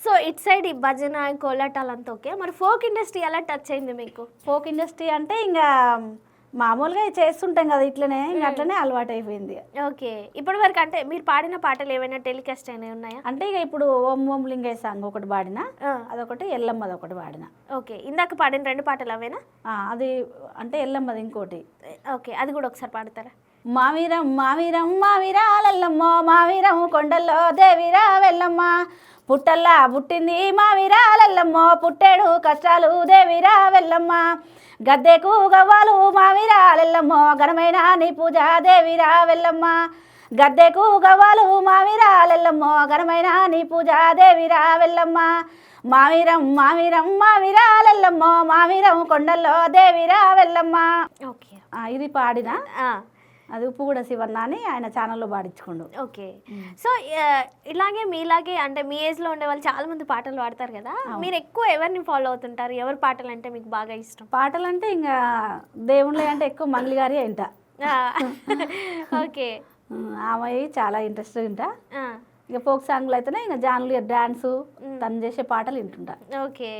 So it side ఈ భజన కోలాటాలంతా okay, మరి ఫోక్ ఇండస్ట్రీ ఎలా టచ్ అయింది మీకు? ఫోక్ ఇండస్ట్రీ అంటే ఇంకా మామూలుగా చేస్తుంటాం కదా ఇట్లనే, ఇంకా అట్లనే అలవాటు అయిపోయింది. ఓకే, ఇప్పటి వరకు అంటే మీరు పాడిన పాటలు ఏమైనా టెలికాస్ట్ అయినా ఉన్నాయా? అంటే ఇక ఇప్పుడు ఓం ఓం లింగయ్య సాంగ్ ఒకటి పాడిన, అదొకటి ఎల్లమ్మది ఒకటి పాడిన. ఓకే, ఇందాక పాడిన 2 పాటలు అవేనా? అది అంటే ఎల్లమ్మది ఇంకోటి. ఓకే, అది కూడా ఒకసారి పాడతారా? మావీరం మావీరం మావిరాలెల్లమ్మో, మావీరం కొండల్లో దేవిరా వెళ్ళమ్మ, పుట్టల్లా పుట్టింది మావిరాలెల్లమ్మో, పుట్టేడు కష్టాలు దేవిరా వెళ్ళమ్మ, గద్దెకు గవ్వాలు మావిరాలెల్లమ్మో, ఘనమైన నీ పూజ దేవిరా వెళ్ళమ్మ, గద్దెకు గవ్వాలు మావిరాలెల్లమ్మో, ఘనమైన నీ పూజ దేవిరా వెళ్ళమ్మ, మావీరం మావీరం మావిరాలెల్లమ్మో, మావీరం కొండల్లో దేవిరా వెళ్ళమ్మ. ఓకే, ఇది పాడిన. అది ఉప్పు కూడా శివన్న అని ఆయన ఛానల్లో పాడించుకోండు. ఓకే, సో ఇలాగే మీలాగే అంటే మీ ఏజ్లో ఉండే వాళ్ళు చాలా మంది పాటలు పాడతారు కదా, మీరు ఎక్కువ ఎవరిని ఫాలో అవుతుంటారు? ఎవరి పాటలు అంటే మీకు బాగా ఇష్టం? పాటలు అంటే ఇంకా దేవుళ్ళ అంటే ఎక్కువ మంగళి గారి ఇంట. ఓకే, ఆమె చాలా ఇంట్రెస్ట్ ఇంట. ఇక ఫోక్ సాంగ్లు అయితేనే ఇంకా జాన్లు డాన్స్ తను చేసే పాటలు వింటుంటా. ఓకే,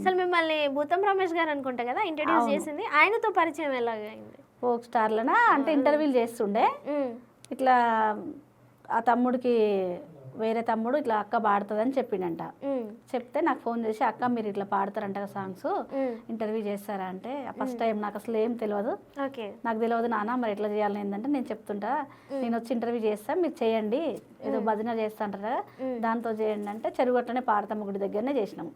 అసలు మిమ్మల్ని భూతం రమేష్ గారు అనుకుంటా కదా ఇంట్రడ్యూస్ చేసింది, ఆయనతో పరిచయం ఎలాగైంది? ఫోక్ స్టార్లనా అంటే ఇంటర్వ్యూలు చేస్తుండే. ఇట్లా ఆ తమ్ముడికి వేరే తమ్ముడు ఇట్లా అక్క పాడుతుందని చెప్పిండంట. చెప్తే నాకు ఫోన్ చేసి అక్క మీరు ఇట్లా పాడతారంట సాంగ్స్, ఇంటర్వ్యూ చేస్తారా అంటే ఫస్ట్ టైం నాకు అసలు ఏం తెలియదు. నాకు తెలియదు నాన్న మరి ఎట్లా చేయాలని ఏంటంటే నేను చెప్తుంటా, నేను వచ్చి ఇంటర్వ్యూ చేస్తా మీరు చేయండి, ఏదో భజన చేస్తా అంటారా దాంతో చేయండి అంటే చెరుగట్లనే పాడతాం గుడి దగ్గరనే చేసినాము.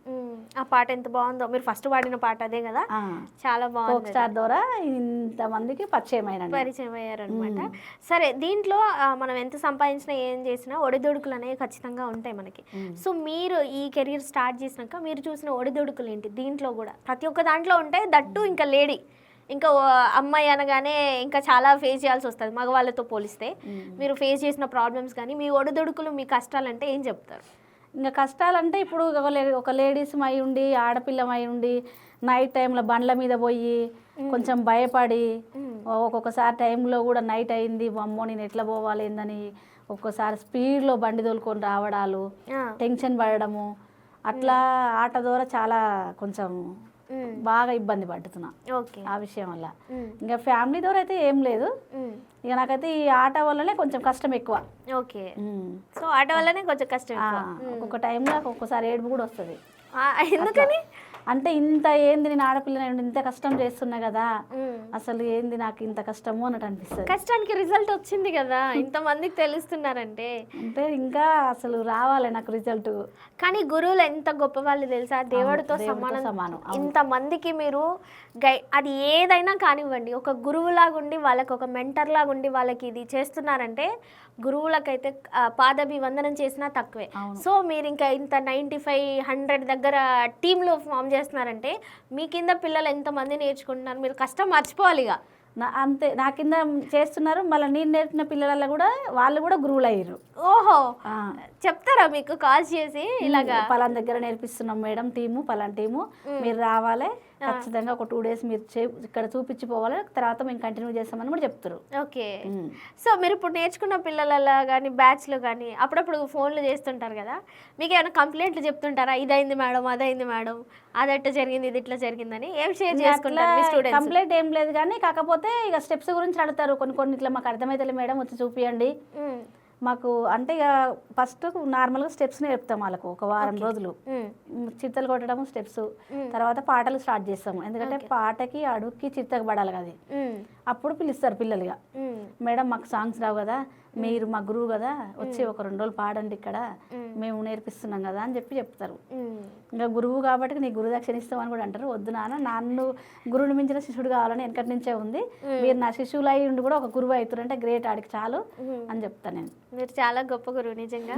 ఆ పాట ఎంత బాగుందో, మీరు ఫస్ట్ పాడిన పాట అదే కదా, చాలా బాగుంది. ఫోక్ స్టార్ ద్వారా ఇంతమందికి పరిచయం అయ్యారు అనమాట. సరే, దీంట్లో మనం ఎంత సంపాదించినా ఏం చేసినా ఒడిదుడుకులు అనేవి ఖచ్చితంగా ఉంటాయి మనకి. సో మీరు ఈ కెరీర్ స్టార్ట్ చేసినాక మీరు చూసిన ఒడిదుడుకులు ఏంటి? దీంట్లో కూడా ప్రతి ఒక్క దాంట్లో ఉంటాయి, దట్టు ఇంకా లేడీ ఇంకా అమ్మాయి అనగానే ఇంకా చాలా ఫేస్ చేయాల్సి వస్తుంది మగవాళ్ళతో పోలిస్తే. మీరు ఫేస్ చేసిన ప్రాబ్లమ్స్ కానీ మీ ఒడిదుడుకులు మీ కష్టాలంటే ఏం చెప్తారు? ఇంకా కష్టాలంటే ఇప్పుడు ఒక లేడీస్ అయి ఉండి ఆడపిల్లమై ఉండి నైట్ టైంలో బండ్ల మీద పోయి కొంచెం భయపడి, ఒక్కొక్కసారి టైంలో కూడా నైట్ అయింది అమ్మో నేను ఎట్లా పోవాలి ఏందని ఒక్కోసారి స్పీడ్లో బండి తోలుకొని రావడాలు, టెన్షన్ పడడము, అట్లా ఆట ద్వారా చాలా కొంచెం బాగా ఇబ్బంది పడుతున్నా ఆ విషయం వల్ల. ఇంకా ఫ్యామిలీ ద్వారా అయితే ఏం లేదు, ఇక నాకైతే ఈ ఆట వల్లనే కొంచెం కష్టం ఎక్కువ. ఓకే, సో ఆట వల్లనే కొంచెం కష్టం. ఒక్కొక్క టైంలో ఒక్కొక్కసారి ఏడుపు కూడా వస్తుంది. ఎందుకని అంటే ఇంత ఏంది నేను ఆడపిల్ల ఇంత కష్టం చేస్తున్నా కదా, అసలు ఏంది నాకు ఇంత కష్టము అన్నట్టు అనిపిస్తుంది. కష్టానికి రిజల్ట్ వచ్చింది కదా, ఇంతమందికి తెలుస్తున్నారంటే అంటే ఇంకా అసలు రావాలి నాకు రిజల్ట్. కానీ గురువులు ఎంత గొప్ప వాళ్ళు తెలుసా, దేవుడితో సమానం. ఇంతమందికి మీరు అది ఏదైనా కానివ్వండి, ఒక గురువులాగా ఉండి వాళ్ళకి ఒక మెంటర్ లాగా ఉండి వాళ్ళకి ఇది చేస్తున్నారంటే గురువులకైతే పాదాభివందనం చేసినా తక్కువే. సో మీరు ఇంకా ఇంత 95, 100 దగ్గర టీంలో ఫామ్ చేస్తున్నారంటే మీ కింద పిల్లలు ఎంతమంది నేర్చుకుంటున్నారు, మీరు కష్టం మర్చిపోవాలి. ఇక అంతే నా కింద చేస్తున్నారు, మళ్ళీ నేను నేర్పిన పిల్లల కూడా వాళ్ళు కూడా గురువులు అయ్యారు. ఓహో, చెప్తారా మీకు కాల్ చేసి ఇలాగా పలానా దగ్గర నేర్పిస్తున్నాం మేడం, పలానా టీము మీరు రావాలి ఖచ్చితంగా ఒక 2 days మీరు ఇక్కడ చూపించిపోవాలి, తర్వాత మేము కంటిన్యూ చేస్తామని కూడా చెప్తారు. ఓకే, సో మీరు ఇప్పుడు నేర్చుకున్న పిల్లలలో కానీ బ్యాచ్లో కానీ అప్పుడప్పుడు ఫోన్లు చేస్తుంటారు కదా, మీకు ఏమైనా కంప్లైంట్లు చెప్తుంటారా? ఇదైంది మేడం, అదైంది మేడం, అదట్లా జరిగింది, ఇది ఇట్లా జరిగిందని ఏం షేర్ చేసుకుంటారు? కంప్లైంట్ ఏం లేదు కానీ కాకపోతే ఇక స్టెప్స్ గురించి అడుగుతారు. కొన్ని ఇట్లా మాకు అర్థమైతే మేడం వచ్చి చూపియండి మాకు అంటే ఇక ఫస్ట్ నార్మల్గా స్టెప్స్ నేర్పుతాం వాళ్ళకు ఒక వారం రోజులు, చిత్తలు కొట్టడం స్టెప్స్, తర్వాత పాటలు స్టార్ట్ చేస్తాము. ఎందుకంటే పాటకి అడుగుకి చిత్తకు పడాలి కదా, అప్పుడు పిలుస్తారు పిల్లలుగా, మేడం మాకు సాంగ్స్ రావు కదా, మీరు మా గురువు కదా వచ్చి ఒక 2 రోజులు పాడండి ఇక్కడ మేము నేర్పిస్తున్నాం కదా అని చెప్తారు. ఇంకా గురువు కాబట్టి నీ గురు దక్షిణ ఇస్తామని కూడా అంటారు. వద్దు నన్ను గురువుని మించిన శిష్యుడు కావాలని వెనకటి నుంచే ఉంది, మీరు నా శిష్యులు అయ్యి ఉండి కూడా ఒక గురువు అవుతారంటే గ్రేట్, ఆడికి చాలు అని చెప్తాను నేను. మీరు చాలా గొప్ప గురువు నిజంగా.